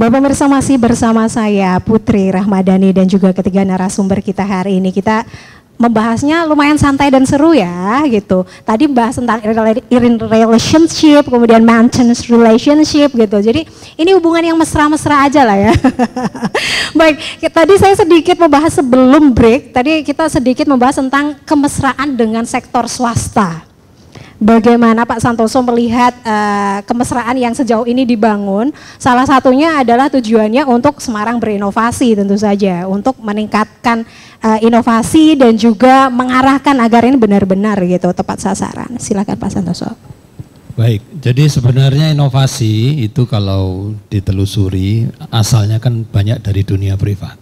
Bapak pemirsa, masih bersama saya Putri Rahmadani dan juga ketiga narasumber kita hari ini. Kita membahasnya lumayan santai dan seru ya gitu. Tadi bahas tentang relationship, kemudian maintenance relationship gitu. Jadi ini hubungan yang mesra-mesra aja lah ya. Baik, tadi saya sedikit membahas sebelum break. Tadi kita sedikit membahas tentang kemesraan dengan sektor swasta. Bagaimana Pak Santoso melihat kemesraan yang sejauh ini dibangun? Salah satunya adalah tujuannya untuk Semarang berinovasi tentu saja, untuk meningkatkan inovasi dan juga mengarahkan agar ini benar-benar gitu tepat sasaran. Silakan Pak Santoso. Baik, jadi sebenarnya inovasi itu kalau ditelusuri asalnya kan banyak dari dunia privat.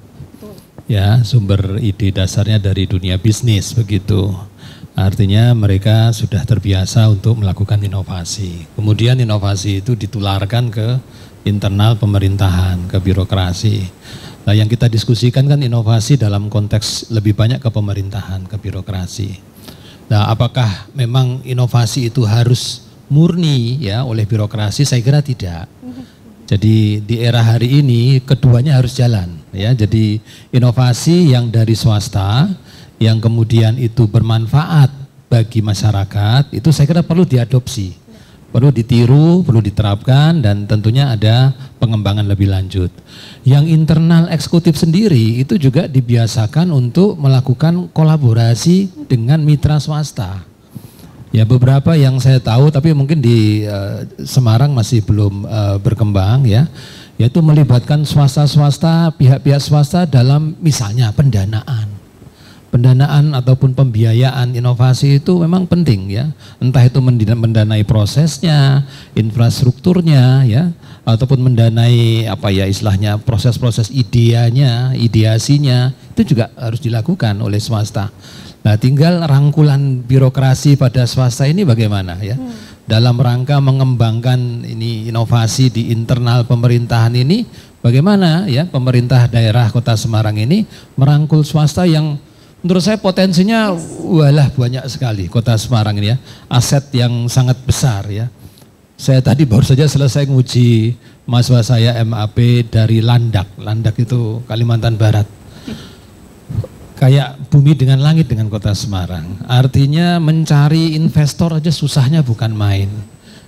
Ya, sumber ide dasarnya dari dunia bisnis begitu. Artinya mereka sudah terbiasa untuk melakukan inovasi. Kemudian inovasi itu ditularkan ke internal pemerintahan, ke birokrasi. Nah, yang kita diskusikan kan inovasi dalam konteks lebih banyak ke pemerintahan, ke birokrasi. Nah, apakah memang inovasi itu harus murni ya oleh birokrasi? Saya kira tidak. Jadi di era hari ini keduanya harus jalan ya. Jadi inovasi yang dari swasta yang kemudian itu bermanfaat bagi masyarakat, itu saya kira perlu diadopsi, perlu ditiru, perlu diterapkan, dan tentunya ada pengembangan lebih lanjut. Yang internal eksekutif sendiri itu juga dibiasakan untuk melakukan kolaborasi dengan mitra swasta. Ya, beberapa yang saya tahu, tapi mungkin di Semarang masih belum berkembang ya, yaitu melibatkan swasta-swasta, pihak-pihak swasta dalam misalnya pendanaan ataupun pembiayaan inovasi itu memang penting ya. Entah itu mendanai prosesnya, infrastrukturnya ya, ataupun mendanai apa ya istilahnya proses-proses ideasinya, itu juga harus dilakukan oleh swasta. Nah, tinggal rangkulan birokrasi pada swasta ini bagaimana ya. Dalam rangka mengembangkan ini inovasi di internal pemerintahan ini, bagaimana ya pemerintah daerah Kota Semarang ini merangkul swasta yang menurut saya potensinya walah banyak sekali Kota Semarang ini ya, aset yang sangat besar ya. Saya tadi baru saja selesai nguji mahasiswa saya MAP dari Landak itu Kalimantan Barat. Kayak bumi dengan langit dengan Kota Semarang. Artinya mencari investor aja susahnya bukan main.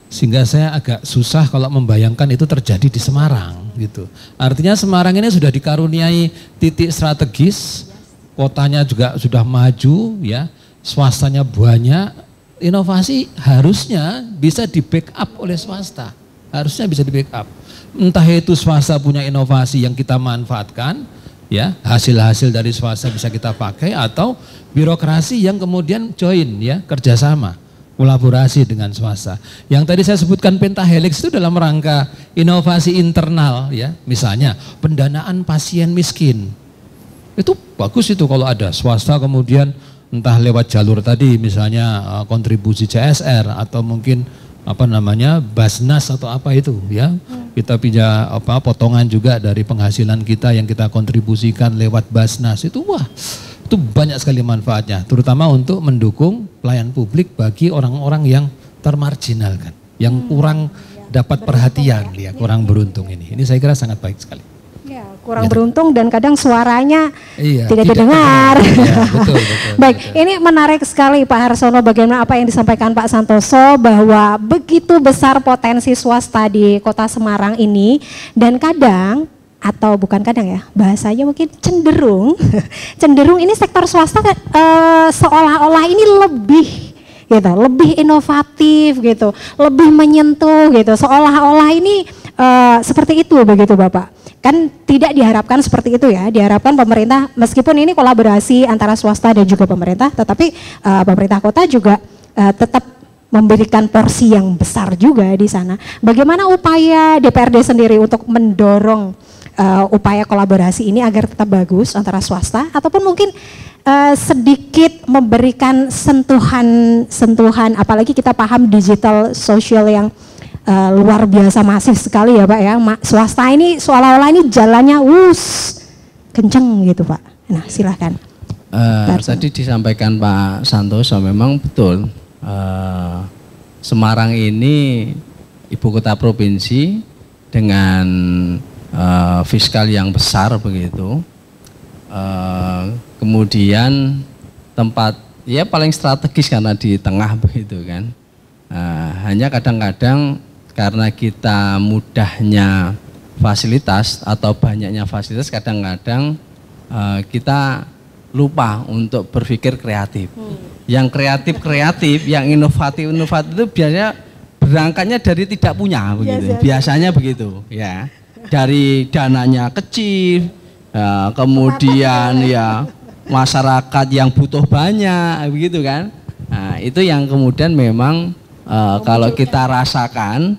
Sehingga saya agak susah kalau membayangkan itu terjadi di Semarang gitu. Artinya Semarang ini sudah dikaruniai titik strategis, kotanya juga sudah maju ya, swastanya banyak, inovasi harusnya bisa di backup oleh swasta, harusnya bisa di backup. Entah itu swasta punya inovasi yang kita manfaatkan, ya hasil-hasil dari swasta bisa kita pakai, atau birokrasi yang kemudian join ya, kerjasama, kolaborasi dengan swasta. Yang tadi saya sebutkan pentahelix itu dalam rangka inovasi internal ya, misalnya pendanaan pasien miskin. Itu bagus itu kalau ada swasta kemudian entah lewat jalur tadi misalnya kontribusi CSR atau mungkin apa namanya Basnas atau apa itu ya. Kita pinjam potongan juga dari penghasilan kita yang kita kontribusikan lewat Basnas itu, wah itu banyak sekali manfaatnya, terutama untuk mendukung pelayan publik bagi orang-orang yang termarginalkan, yang kurang dapat perhatian ya, kurang beruntung ini. Ini saya kira sangat baik sekali. Kurang beruntung dan kadang suaranya tidak didengar. Ya, betul. Baik, ini menarik sekali Pak Harsono, bagaimana apa yang disampaikan Pak Santoso bahwa begitu besar potensi swasta di Kota Semarang ini, dan kadang atau bukan kadang ya, bahasanya mungkin cenderung ini sektor swasta seolah-olah ini lebih gitu, lebih inovatif gitu, lebih menyentuh gitu, seolah-olah ini seperti itu begitu Bapak. Kan tidak diharapkan seperti itu ya, diharapkan pemerintah meskipun ini kolaborasi antara swasta dan juga pemerintah, tetapi pemerintah kota juga tetap memberikan porsi yang besar juga di sana. Bagaimana upaya DPRD sendiri untuk mendorong upaya kolaborasi ini agar tetap bagus antara swasta, ataupun mungkin sedikit memberikan sentuhan, apalagi kita paham digital sosial yang luar biasa masif sekali ya Pak ya. Swasta ini seolah-olah ini jalannya kenceng gitu Pak. Nah silahkan. Tadi disampaikan Pak Santoso memang betul. Semarang ini ibu kota provinsi dengan fiskal yang besar begitu. Kemudian tempat ya paling strategis karena di tengah begitu kan. Hanya kadang-kadang karena kita mudahnya fasilitas atau banyaknya fasilitas, kadang-kadang kita lupa untuk berpikir kreatif. Yang kreatif, yang inovatif itu biasanya berangkatnya dari tidak punya begitu. Biasanya begitu ya. Dari dananya kecil, kemudian ya masyarakat yang butuh banyak begitu kan. Nah, itu yang kemudian memang kalau kita rasakan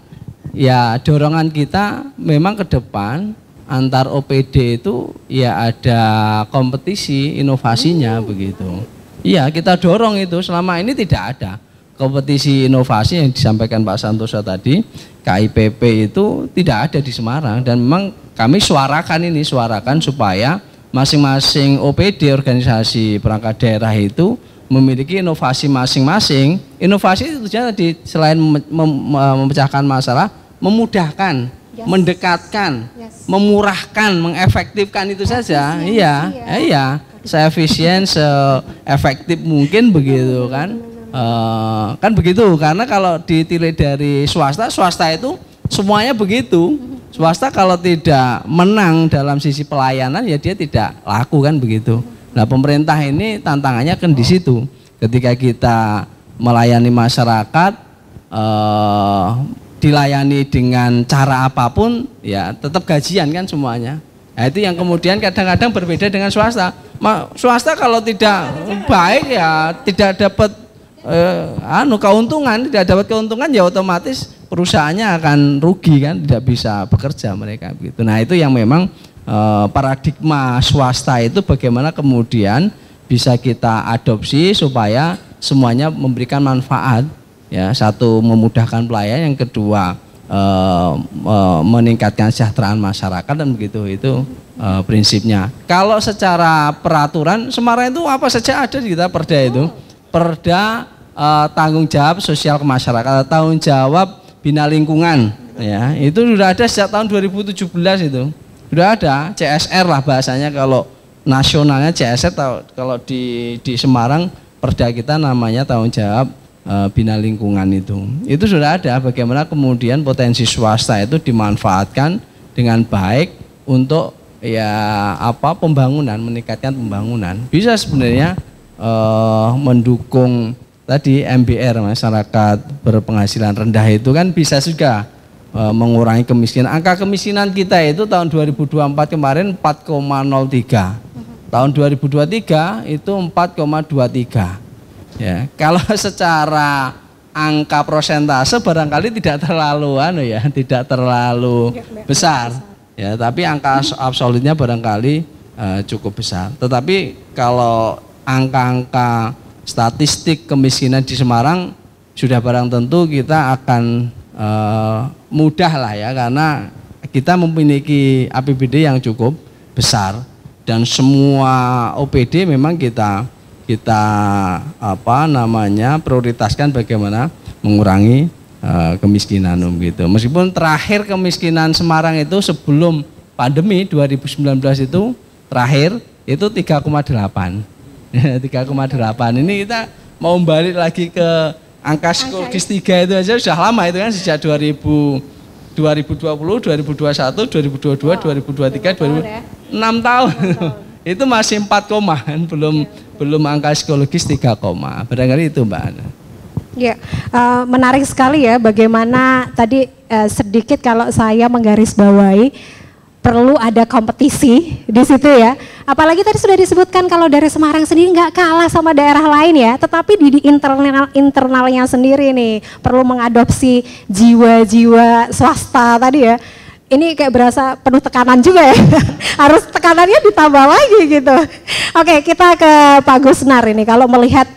ya dorongan kita memang ke depan antar OPD itu ya ada kompetisi inovasinya begitu. Iya, kita dorong itu. Selama ini tidak ada kompetisi inovasi yang disampaikan Pak Santoso tadi. KIPP itu tidak ada di Semarang, dan memang kami suarakan supaya masing-masing OPD organisasi perangkat daerah itu memiliki inovasi masing-masing. Inovasi itu tadi selain memecahkan masalah, memudahkan, mendekatkan, memurahkan, mengefektifkan itu saja. Iya, seefisien, seefektif mungkin begitu kan. Kan begitu, karena kalau ditilik dari swasta itu semuanya begitu. Swasta kalau tidak menang dalam sisi pelayanan ya dia tidak laku kan begitu. Nah, pemerintah ini tantangannya kan di situ. Ketika kita melayani masyarakat, dilayani dengan cara apapun ya tetap gajian kan semuanya. Nah, itu yang kemudian kadang-kadang berbeda dengan swasta. Swasta kalau tidak baik ya tidak dapat keuntungan, tidak dapat keuntungan ya otomatis perusahaannya akan rugi kan, tidak bisa bekerja mereka begitu. Nah, itu yang memang paradigma swasta itu bagaimana kemudian bisa kita adopsi supaya semuanya memberikan manfaat ya. Satu, memudahkan pelayanan, yang kedua meningkatkan kesejahteraan masyarakat dan begitu. Itu prinsipnya. Kalau secara peraturan Semarang itu apa saja ada di kita perda itu. Perda tanggung jawab sosial ke masyarakat, tanggung jawab bina lingkungan ya, itu sudah ada sejak tahun 2017 itu. Sudah ada CSR lah bahasanya, kalau nasionalnya CSR, kalau di Semarang perda kita namanya tanggung jawab bina lingkungan itu. Itu sudah ada bagaimana kemudian potensi swasta itu dimanfaatkan dengan baik untuk ya pembangunan, meningkatkan pembangunan. Bisa sebenarnya mendukung tadi MBR, masyarakat berpenghasilan rendah itu kan bisa juga mengurangi kemiskinan. Angka kemiskinan kita itu tahun 2024 kemarin 4,03. Tahun 2023 itu 4,23. Ya, kalau secara angka persentase barangkali tidak terlalu tidak terlalu besar. Ya, tapi angka absolutnya barangkali cukup besar. Tetapi kalau angka-angka statistik kemiskinan di Semarang sudah barang tentu kita akan mudah lah ya, karena kita memiliki APBD yang cukup besar dan semua OPD memang kita prioritaskan bagaimana mengurangi kemiskinan gitu. Meskipun terakhir kemiskinan Semarang itu sebelum pandemi 2019 itu terakhir itu 3,8. 3,8. Ini kita mau balik lagi ke angka psikologis 3 itu aja sudah lama itu kan, sejak 2020, 2021, 2022, 2023, 6 tahun. Itu masih 4, kan belum angka psikologis 3, barangkali itu Mbak Ana. Ya, menarik sekali ya bagaimana tadi sedikit kalau saya menggarisbawahi perlu ada kompetisi di situ ya. Apalagi tadi sudah disebutkan kalau dari Semarang sendiri nggak kalah sama daerah lain ya, tetapi di internalnya sendiri nih perlu mengadopsi jiwa-jiwa swasta tadi ya. Ini kayak berasa penuh tekanan juga ya. Harus tekanannya ditambah lagi gitu. Oke, kita ke Pak Gusnar ini. Kalau melihat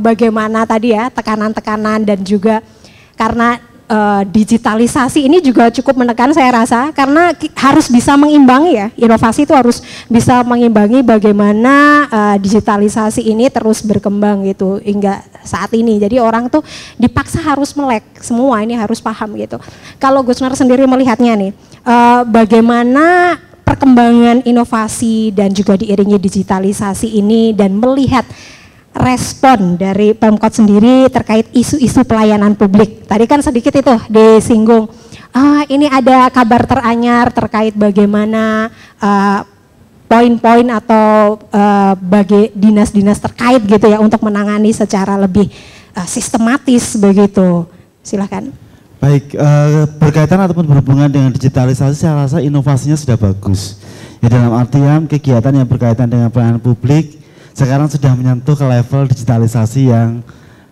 bagaimana tadi ya tekanan-tekanan dan juga karena digitalisasi ini juga cukup menekan saya rasa, karena harus bisa mengimbangi ya, inovasi itu harus bisa mengimbangi bagaimana digitalisasi ini terus berkembang gitu hingga saat ini. Jadi orang tuh dipaksa harus melek semua, ini harus paham gitu. Kalau Gusnar sendiri melihatnya nih, bagaimana perkembangan inovasi dan juga diiringi digitalisasi ini dan melihat respon dari Pemkot sendiri terkait isu-isu pelayanan publik. Tadi kan sedikit itu disinggung, ini ada kabar teranyar terkait bagaimana poin-poin atau bagi dinas-dinas terkait gitu ya untuk menangani secara lebih sistematis begitu. Silakan. Baik, berkaitan ataupun berhubungan dengan digitalisasi, saya rasa inovasinya sudah bagus. Ya, dalam artian kegiatan yang berkaitan dengan pelayanan publik sekarang sudah menyentuh ke level digitalisasi yang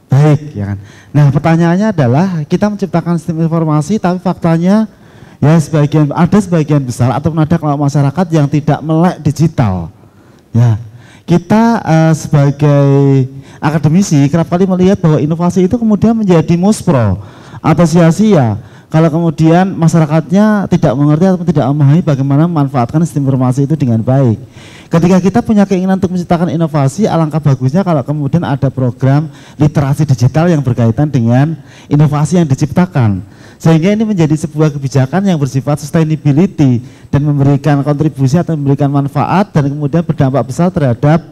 baik, ya kan. Nah, pertanyaannya adalah kita menciptakan sistem informasi, tapi faktanya ya ada sebagian besar ataupun ada kelompok masyarakat yang tidak melek digital. Ya, kita sebagai akademisi kerap kali melihat bahwa inovasi itu kemudian menjadi muspro atau sia-sia kalau kemudian masyarakatnya tidak mengerti atau tidak memahami bagaimana memanfaatkan sistem informasi itu dengan baik. Ketika kita punya keinginan untuk menciptakan inovasi, alangkah bagusnya kalau kemudian ada program literasi digital yang berkaitan dengan inovasi yang diciptakan. Sehingga ini menjadi sebuah kebijakan yang bersifat sustainability dan memberikan kontribusi atau memberikan manfaat dan kemudian berdampak besar terhadap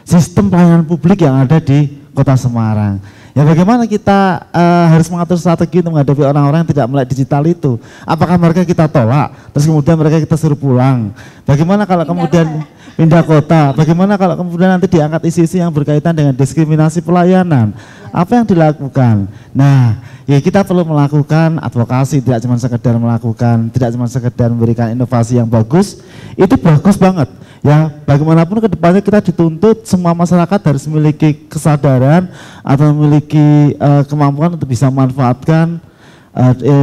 sistem pelayanan publik yang ada di Kota Semarang. Ya, bagaimana kita harus mengatur strategi untuk menghadapi orang-orang yang tidak melek digital itu? Apakah mereka kita tolak, terus kemudian mereka kita suruh pulang? Bagaimana kalau kemudian pindah kota? Bagaimana kalau kemudian nanti diangkat isu-isu yang berkaitan dengan diskriminasi pelayanan? Apa yang dilakukan? Nah, ya kita perlu melakukan advokasi, tidak cuma sekedar melakukan, tidak cuma sekedar memberikan inovasi yang bagus, itu bagus banget. Ya, bagaimanapun ke depannya kita dituntut semua masyarakat harus memiliki kesadaran atau memiliki kemampuan untuk bisa memanfaatkan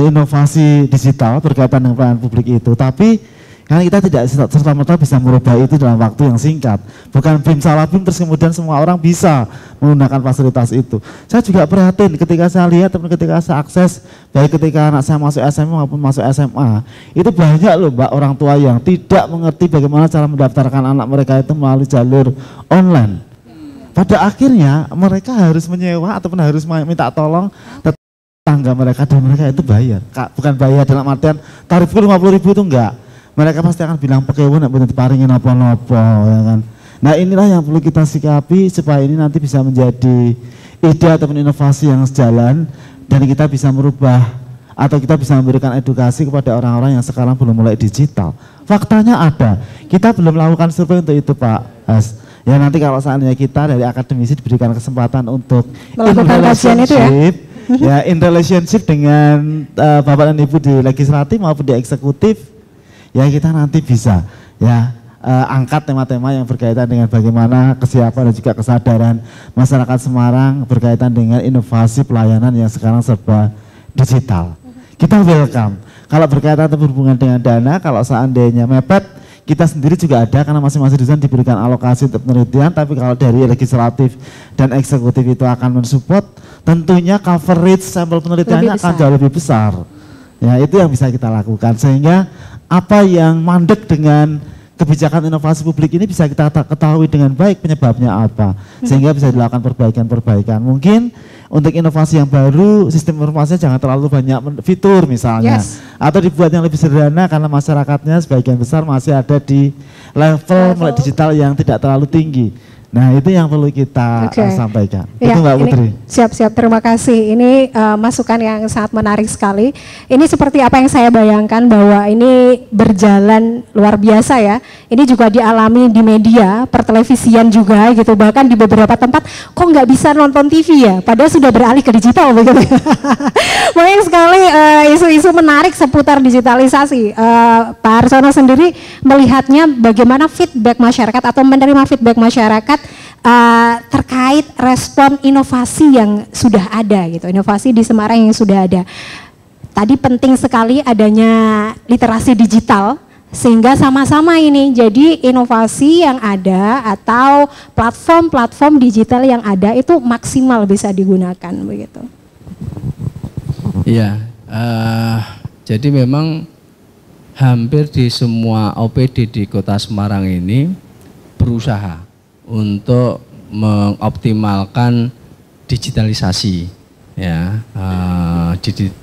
inovasi digital berkaitan dengan pelayanan publik itu. Tapi karena kita tidak serta-merta bisa merubah itu dalam waktu yang singkat. Bukan bim salah bim terus kemudian semua orang bisa menggunakan fasilitas itu. Saya juga prihatin ketika saya lihat ataupun ketika saya akses, baik ketika anak saya masuk SMA maupun masuk SMA, itu banyak loh Mbak orang tua yang tidak mengerti bagaimana cara mendaftarkan anak mereka itu melalui jalur online. Pada akhirnya mereka harus menyewa ataupun harus minta tolong tetangga mereka dan mereka itu bayar. Bukan bayar dalam artian tarifku 50.000 itu enggak. Mereka pasti akan bilang pekewon nek mboten diparingi napa-napa, ya kan. Nah, inilah yang perlu kita sikapi supaya ini nanti bisa menjadi ide ataupun inovasi yang sejalan dan kita bisa merubah atau kita bisa memberikan edukasi kepada orang-orang yang sekarang belum mulai digital. Faktanya ada. Kita belum melakukan survei untuk itu, Pak Has. Ya, nanti kalau seandainya kita dari akademisi diberikan kesempatan untuk melakukan kajian itu ya, in relationship dengan Bapak dan Ibu di legislatif maupun di eksekutif, ya kita nanti bisa ya angkat tema-tema yang berkaitan dengan bagaimana kesiapan dan juga kesadaran masyarakat Semarang berkaitan dengan inovasi pelayanan yang sekarang serba digital. Kita welcome. Kalau berkaitan atau berhubungan dengan dana, kalau seandainya mepet, kita sendiri juga ada karena masing-masing dosen diberikan alokasi untuk penelitian, tapi kalau dari legislatif dan eksekutif itu akan mensupport, tentunya coverage sampel penelitiannya akan jauh lebih besar. Ya, itu yang bisa kita lakukan sehingga apa yang mandek dengan kebijakan inovasi publik ini bisa kita ketahui dengan baik penyebabnya apa, sehingga bisa dilakukan perbaikan-perbaikan. Mungkin untuk inovasi yang baru, sistem informasinya jangan terlalu banyak fitur misalnya, atau dibuat yang lebih sederhana karena masyarakatnya sebagian besar masih ada di level digital yang tidak terlalu tinggi. Nah, itu yang perlu kita sampaikan. Ya, itu Mbak Putri. Siap-siap, terima kasih. Ini masukan yang sangat menarik sekali. Ini seperti apa yang saya bayangkan bahwa ini berjalan luar biasa ya. Ini juga dialami di media, pertelevisian juga gitu. Bahkan di beberapa tempat kok nggak bisa nonton TV ya, padahal sudah beralih ke digital begitu. Banyak sekali isu-isu menarik seputar digitalisasi. Pak Harsono sendiri melihatnya bagaimana feedback masyarakat atau menerima feedback masyarakat terkait respon inovasi yang sudah ada gitu, inovasi di Semarang yang sudah ada. Tadi penting sekali adanya literasi digital sehingga sama-sama ini jadi inovasi yang ada atau platform-platform digital yang ada itu maksimal bisa digunakan begitu. Iya, jadi memang hampir di semua OPD di Kota Semarang ini berusaha untuk mengoptimalkan digitalisasi, ya.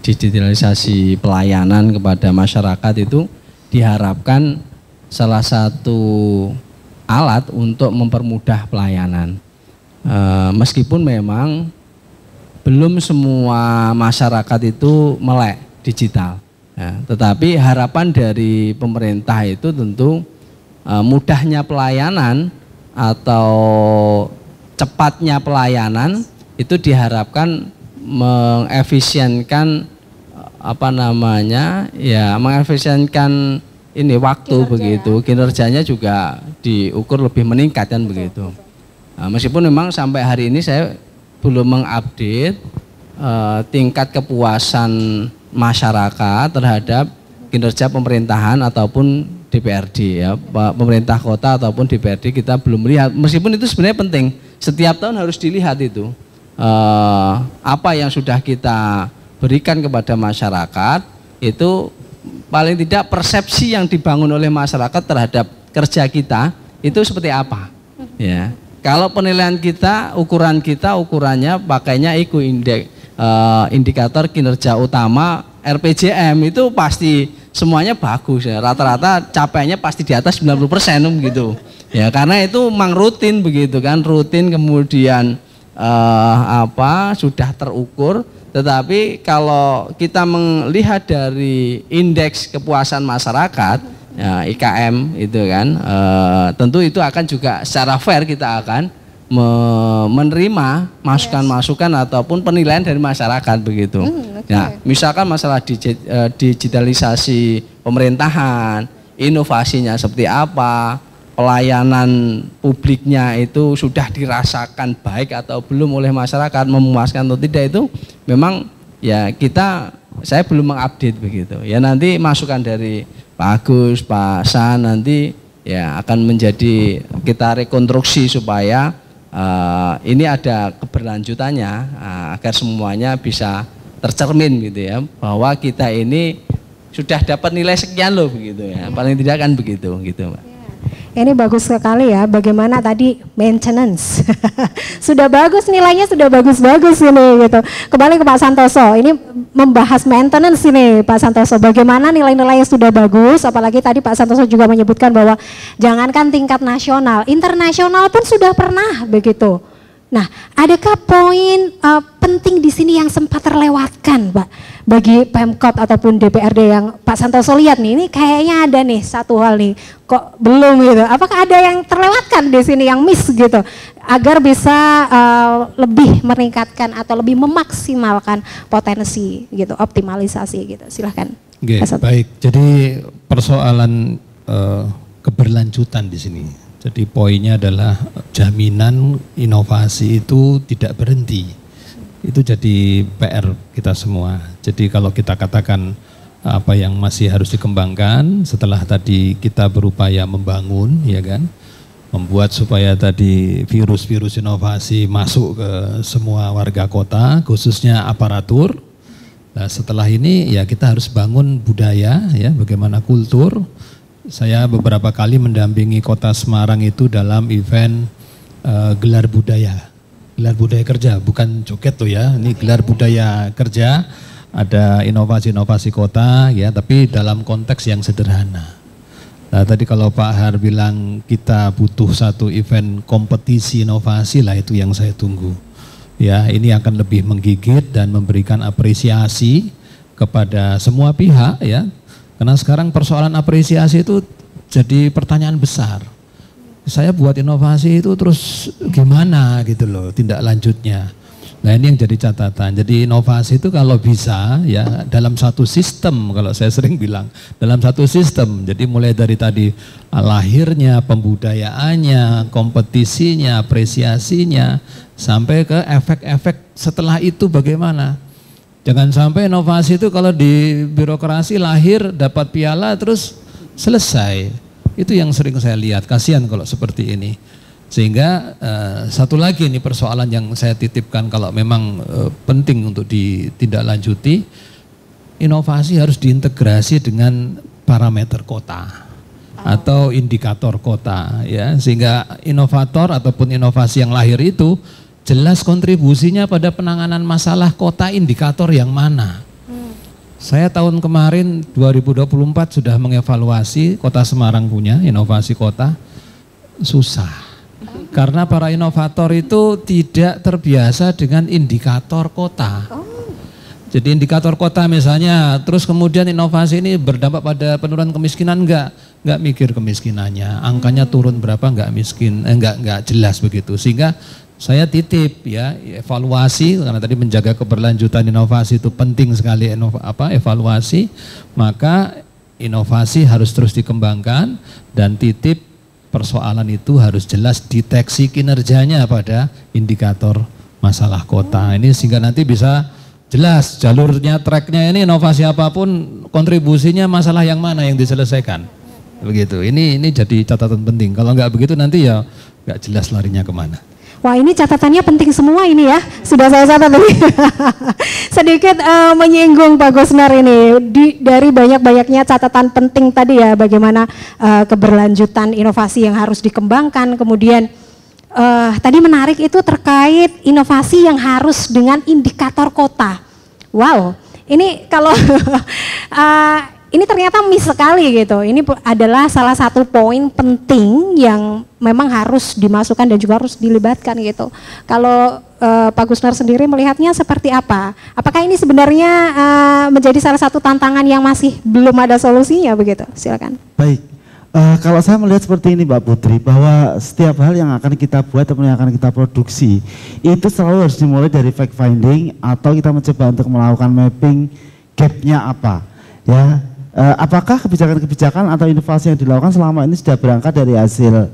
digitalisasi pelayanan kepada masyarakat itu diharapkan salah satu alat untuk mempermudah pelayanan. Meskipun memang belum semua masyarakat itu melek digital, ya, tetapi harapan dari pemerintah itu tentu mudahnya pelayanan atau cepatnya pelayanan itu diharapkan mengefisienkan mengefisienkan ini waktu kinerja, begitu, kinerjanya juga diukur lebih meningkat kan begitu. Nah, meskipun memang sampai hari ini saya belum mengupdate tingkat kepuasan masyarakat terhadap kinerja pemerintahan ataupun DPRD, ya, pemerintah kota ataupun DPRD kita belum melihat. Meskipun itu sebenarnya penting, setiap tahun harus dilihat itu apa yang sudah kita berikan kepada masyarakat, itu paling tidak persepsi yang dibangun oleh masyarakat terhadap kerja kita itu seperti apa, ya. Kalau penilaian kita, ukurannya pakainya indikator kinerja utama RPJM, itu pasti semuanya bagus, ya. Rata-rata capaiannya pasti di atas 90% gitu. Ya, karena itu memang rutin begitu kan, rutin kemudian sudah terukur. Tetapi kalau kita melihat dari indeks kepuasan masyarakat, ya, IKM itu kan, tentu itu akan juga secara fair kita akan menerima masukan-masukan ataupun penilaian dari masyarakat begitu. Okay. Nah, misalkan masalah digitalisasi pemerintahan, inovasinya seperti apa, pelayanan publiknya itu sudah dirasakan baik atau belum oleh masyarakat, memuaskan atau tidak, itu memang ya saya belum mengupdate begitu. Ya, nanti masukan dari Pak Agus, Pak San nanti ya akan menjadi kita rekonstruksi supaya ini ada keberlanjutannya, agar semuanya bisa tercermin gitu ya, bahwa kita ini sudah dapat nilai sekian loh begitu ya, paling tidak kan begitu gitu Mbak. Ini bagus sekali ya, bagaimana tadi maintenance sudah bagus, nilainya sudah bagus-bagus ini gitu. Kembali ke Pak Santoso, ini membahas maintenance ini Pak Santoso, bagaimana nilai-nilainya sudah bagus, apalagi tadi Pak Santoso juga menyebutkan bahwa jangankan tingkat nasional, internasional pun sudah pernah begitu. Nah, adakah poin penting di sini yang sempat terlewatkan, Pak, bagi Pemkot ataupun DPRD yang Pak Santoso lihat nih, ini kayaknya ada nih satu hal nih, kok belum gitu. Apakah ada yang terlewatkan di sini yang miss gitu, agar bisa lebih meningkatkan atau lebih memaksimalkan potensi gitu, optimalisasi gitu. Silahkan. Oke, baik. Jadi persoalan keberlanjutan di sini. Jadi poinnya adalah jaminan inovasi itu tidak berhenti. Itu jadi PR kita semua. Jadi kalau kita katakan apa yang masih harus dikembangkan, setelah tadi kita berupaya membangun, ya kan, membuat supaya tadi virus-virus inovasi masuk ke semua warga kota, khususnya aparatur. Nah, setelah ini ya kita harus bangun budaya, ya, bagaimana kultur. Saya beberapa kali mendampingi Kota Semarang itu dalam event gelar budaya kerja, bukan joget tuh ya, ini gelar budaya kerja, ada inovasi-inovasi kota ya, tapi dalam konteks yang sederhana. Nah, tadi kalau Pak Har bilang kita butuh satu event kompetisi inovasi, lah itu yang saya tunggu. Ya, ini akan lebih menggigit dan memberikan apresiasi kepada semua pihak ya. Karena sekarang persoalan apresiasi itu jadi pertanyaan besar. Saya buat inovasi itu terus gimana gitu loh tindak lanjutnya. Nah, ini yang jadi catatan. Jadi inovasi itu kalau bisa ya dalam satu sistem, kalau saya sering bilang dalam satu sistem. Jadi mulai dari tadi lahirnya, pembudayaannya, kompetisinya, apresiasinya, sampai ke efek-efek setelah itu bagaimana. Jangan sampai inovasi itu kalau di birokrasi lahir dapat piala terus selesai. Itu yang sering saya lihat, kasihan kalau seperti ini. Sehingga satu lagi ini persoalan yang saya titipkan kalau memang penting untuk ditindaklanjuti, inovasi harus diintegrasi dengan parameter kota atau indikator kota ya, sehingga inovator ataupun inovasi yang lahir itu jelas kontribusinya pada penanganan masalah kota, indikator yang mana. Saya tahun kemarin 2024 sudah mengevaluasi Kota Semarang punya inovasi kota, susah. Karena para inovator itu tidak terbiasa dengan indikator kota. Jadi indikator kota misalnya, terus kemudian inovasi ini berdampak pada penurunan kemiskinan enggak mikir kemiskinannya, angkanya turun berapa enggak miskin, enggak jelas begitu. Sehingga saya titip ya evaluasi, karena tadi menjaga keberlanjutan inovasi itu penting sekali evaluasi, maka inovasi harus terus dikembangkan dan titip persoalan itu harus jelas deteksi kinerjanya pada indikator masalah kota ini sehingga nanti bisa jelas jalurnya, tracknya ini inovasi apapun kontribusinya masalah yang mana yang diselesaikan begitu. Ini jadi catatan penting, kalau nggak begitu nanti ya nggak jelas larinya kemana. Wah, ini catatannya penting semua ini ya, sudah saya catat ini. Sedikit menyinggung Pak Gusnar ini, dari banyak-banyaknya catatan penting tadi ya, bagaimana keberlanjutan inovasi yang harus dikembangkan, kemudian tadi menarik itu terkait inovasi yang harus dengan indikator kota. Wow, ini kalau ini ternyata miss sekali gitu. Ini adalah salah satu poin penting yang memang harus dimasukkan dan juga harus dilibatkan gitu. Kalau Pak Gusnar sendiri melihatnya seperti apa? Apakah ini sebenarnya menjadi salah satu tantangan yang masih belum ada solusinya begitu? Silakan. Baik, kalau saya melihat seperti ini Mbak Putri, bahwa setiap hal yang akan kita buat atau yang akan kita produksi itu selalu harus dimulai dari fact finding atau kita mencoba untuk melakukan mapping gapnya apa, ya. Apakah kebijakan-kebijakan atau inovasi yang dilakukan selama ini sudah berangkat dari hasil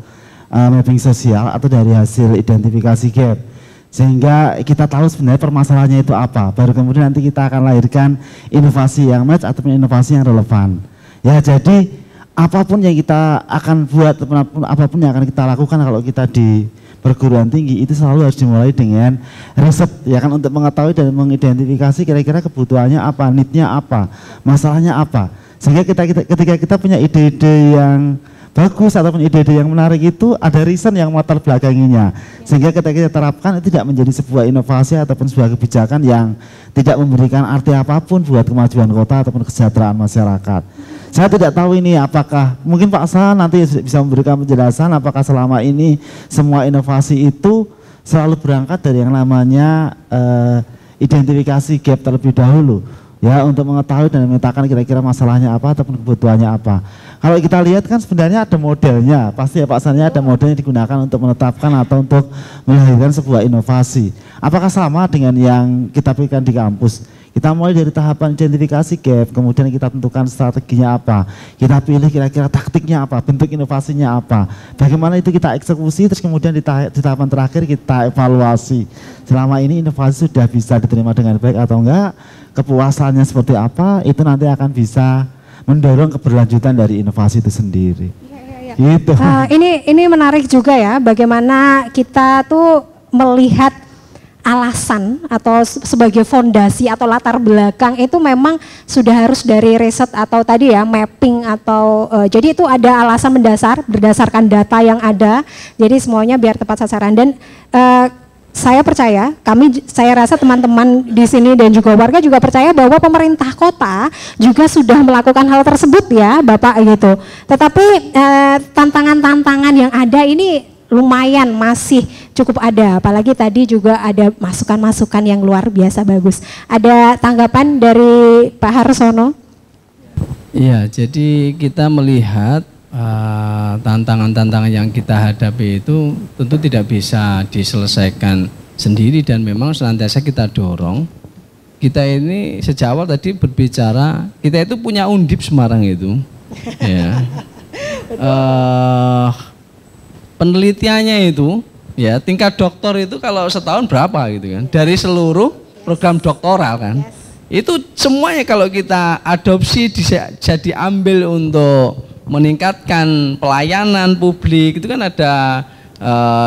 mapping sosial atau dari hasil identifikasi gap, sehingga kita tahu sebenarnya permasalahannya itu apa, baru kemudian nanti kita akan lahirkan inovasi yang match ataupun inovasi yang relevan. Ya, jadi apapun yang kita akan buat, apapun yang akan kita lakukan kalau kita di perguruan tinggi itu selalu harus dimulai dengan riset, ya kan, untuk mengetahui dan mengidentifikasi kira-kira kebutuhannya apa, need-nya apa, masalahnya apa. Sehingga ketika kita punya ide-ide yang bagus ataupun ide-ide yang menarik itu ada reason yang latar belakanginya. Sehingga ketika kita terapkan itu tidak menjadi sebuah inovasi ataupun sebuah kebijakan yang tidak memberikan arti apapun buat kemajuan kota ataupun kesejahteraan masyarakat. Saya tidak tahu ini apakah, mungkin Pak Sa nanti bisa memberikan penjelasan apakah selama ini semua inovasi itu selalu berangkat dari yang namanya identifikasi gap terlebih dahulu, ya, untuk mengetahui dan memetakan kira-kira masalahnya apa ataupun kebutuhannya apa. Kalau kita lihat kan sebenarnya ada modelnya, pasti ya Pak Sa, ada model yang digunakan untuk menetapkan atau untuk melahirkan sebuah inovasi. Apakah sama dengan yang kita berikan di kampus? Kita mulai dari tahapan identifikasi gap, kemudian kita tentukan strateginya apa, kita pilih kira-kira taktiknya apa, bentuk inovasinya apa, bagaimana itu kita eksekusi, terus kemudian di tahapan terakhir kita evaluasi. Selama ini inovasi sudah bisa diterima dengan baik atau enggak, kepuasannya seperti apa, itu nanti akan bisa mendorong keberlanjutan dari inovasi itu sendiri. Gitu. Ini menarik juga ya, bagaimana kita tuh melihat alasan atau sebagai fondasi atau latar belakang itu memang sudah harus dari riset atau tadi ya mapping atau jadi itu ada alasan mendasar berdasarkan data yang ada, jadi semuanya biar tepat sasaran. Dan saya percaya, saya rasa teman-teman di sini dan juga warga juga percaya bahwa pemerintah kota juga sudah melakukan hal tersebut ya Bapak gitu. Tetapi tantangan-tantangan yang ada ini lumayan masih cukup ada, apalagi tadi juga ada masukan-masukan yang luar biasa bagus. Ada tanggapan dari Pak Harsono? Iya, jadi kita melihat tantangan-tantangan yang kita hadapi itu tentu tidak bisa diselesaikan sendiri dan memang senantiasa kita dorong. Kita ini sejak awal tadi berbicara, kita itu punya Undip Semarang itu. Ya. Penelitiannya itu ya tingkat doktor itu kalau setahun berapa gitu kan, dari seluruh program doktoral kan, itu semuanya kalau kita adopsi jadi ambil untuk meningkatkan pelayanan publik itu kan ada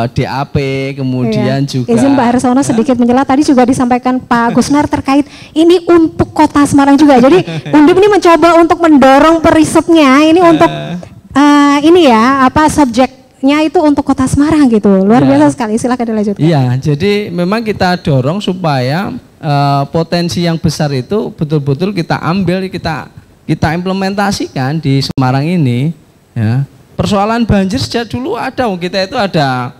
DAP kemudian juga. Izin Pak Harsono sedikit menyela, tadi juga disampaikan Pak Gusnar terkait ini untuk Kota Semarang juga, jadi Undip ini mencoba untuk mendorong perisetnya ini untuk ini ya apa subjeknya itu untuk Kota Semarang gitu, luar biasa sekali. Silakan dilanjutkan. Iya, jadi memang kita dorong supaya potensi yang besar itu betul-betul kita ambil, kita implementasikan di Semarang ini. Ya. Persoalan banjir sejak dulu ada, kita itu ada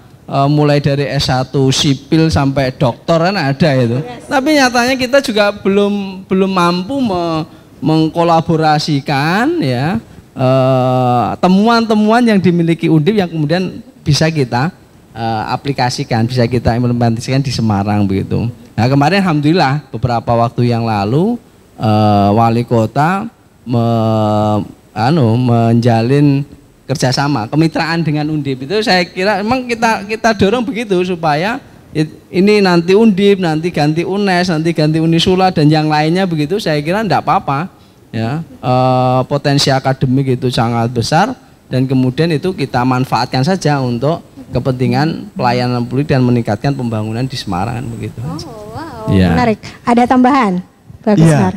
mulai dari S1 sipil sampai doktor kan ada itu. Tapi nyatanya kita juga belum mampu mengkolaborasikan ya temuan-temuan yang dimiliki Undip yang kemudian bisa kita aplikasikan, bisa kita implementasikan di Semarang begitu. Nah kemarin alhamdulillah beberapa waktu yang lalu wali kota menjalin kerjasama, kemitraan dengan Undip itu saya kira memang kita dorong begitu supaya ini nanti Undip, nanti ganti UNES, nanti ganti Unisula dan yang lainnya begitu. Saya kira enggak apa-apa ya, potensi akademik itu sangat besar dan kemudian itu kita manfaatkan saja untuk kepentingan pelayanan publik dan meningkatkan pembangunan di Semarang begitu. Oh, wow. Ya. Menarik. Ada tambahan? Bagus, ya.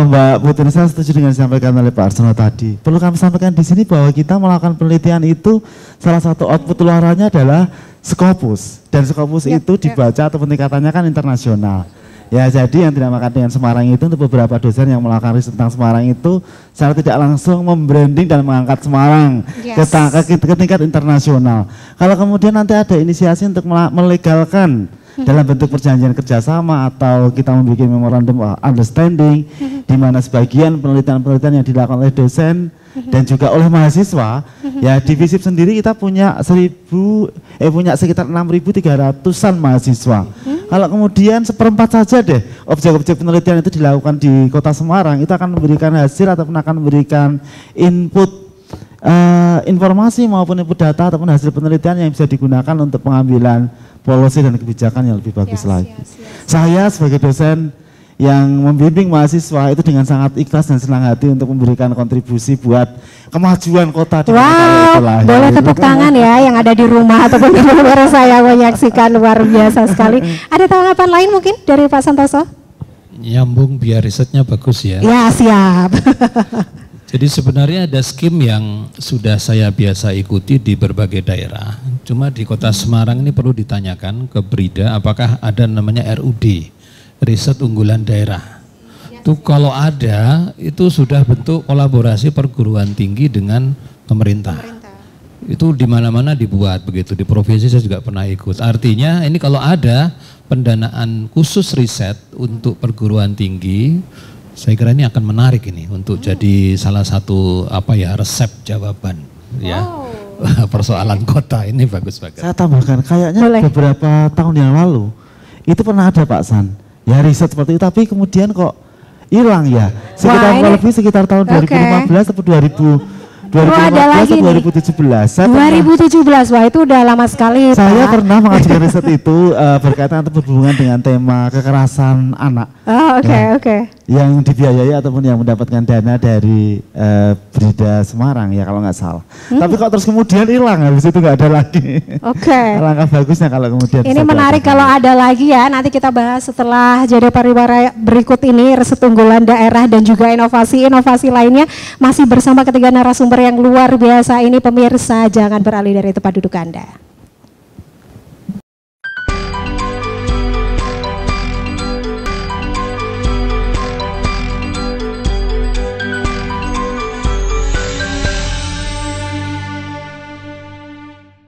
Mbak Putri, saya setuju dengan yang disampaikan oleh Pak Arsono tadi. Perlu kami sampaikan di sini bahwa kita melakukan penelitian itu salah satu output luarannya adalah Scopus, dan Scopus itu dibaca atau peningkatannya kan internasional. Ya, jadi yang dinamakan dengan Semarang itu untuk beberapa dosen yang melakukan riset tentang Semarang itu secara tidak langsung membranding dan mengangkat Semarang ke tingkat internasional. Kalau kemudian nanti ada inisiasi untuk melegalkan dalam bentuk perjanjian kerjasama atau kita membuat memorandum understanding di mana sebagian penelitian-penelitian yang dilakukan oleh dosen dan juga oleh mahasiswa, ya di FISIP sendiri kita punya sekitar 6.300-an mahasiswa. Kalau kemudian 1/4 saja deh objek-objek penelitian itu dilakukan di Kota Semarang, itu akan memberikan hasil ataupun akan memberikan input informasi maupun input data ataupun hasil penelitian yang bisa digunakan untuk pengambilan policy dan kebijakan yang lebih bagus lagi. Saya sebagai dosen yang membimbing mahasiswa itu dengan sangat ikhlas dan senang hati untuk memberikan kontribusi buat kemajuan kota. Wow, boleh tepuk tangan ya yang ada di rumah ataupun di luar saya menyaksikan, luar biasa sekali. Ada tanggapan lain mungkin dari Pak Santoso? Nyambung biar risetnya bagus ya. Ya, siap. Jadi sebenarnya ada skim yang sudah saya biasa ikuti di berbagai daerah. Cuma di Kota Semarang ini perlu ditanyakan ke Brida apakah ada namanya RUD, riset unggulan daerah. Itu kalau ada, itu sudah bentuk kolaborasi perguruan tinggi dengan pemerintah. Itu di mana-mana dibuat begitu, di provinsi saya juga pernah ikut. Artinya ini kalau ada pendanaan khusus riset untuk perguruan tinggi, saya kira ini akan menarik ini untuk jadi salah satu resep jawaban ya persoalan kota ini bagus banget. Saya tambahkan kayaknya beberapa tahun yang lalu itu pernah ada Pak San ya riset seperti itu, tapi kemudian kok hilang ya sekitar tahun 2015 atau 2015 atau 2017. 2017, wah itu udah lama sekali. Saya pernah mengajukan riset itu berkaitan atau berhubungan dengan tema kekerasan anak. Oh, oke. Yang dibiayai ataupun yang mendapatkan dana dari Brida Semarang ya kalau nggak salah. Tapi kok terus kemudian hilang, habis itu nggak ada lagi. Oke. Langkah bagusnya kalau kemudian. Ini menarik kalau ada lagi ya. Nanti kita bahas setelah jeda pariwara berikut ini, riset unggulan daerah dan juga inovasi-inovasi lainnya masih bersama ketiga narasumber yang luar biasa ini. Pemirsa, jangan beralih dari tempat duduk Anda.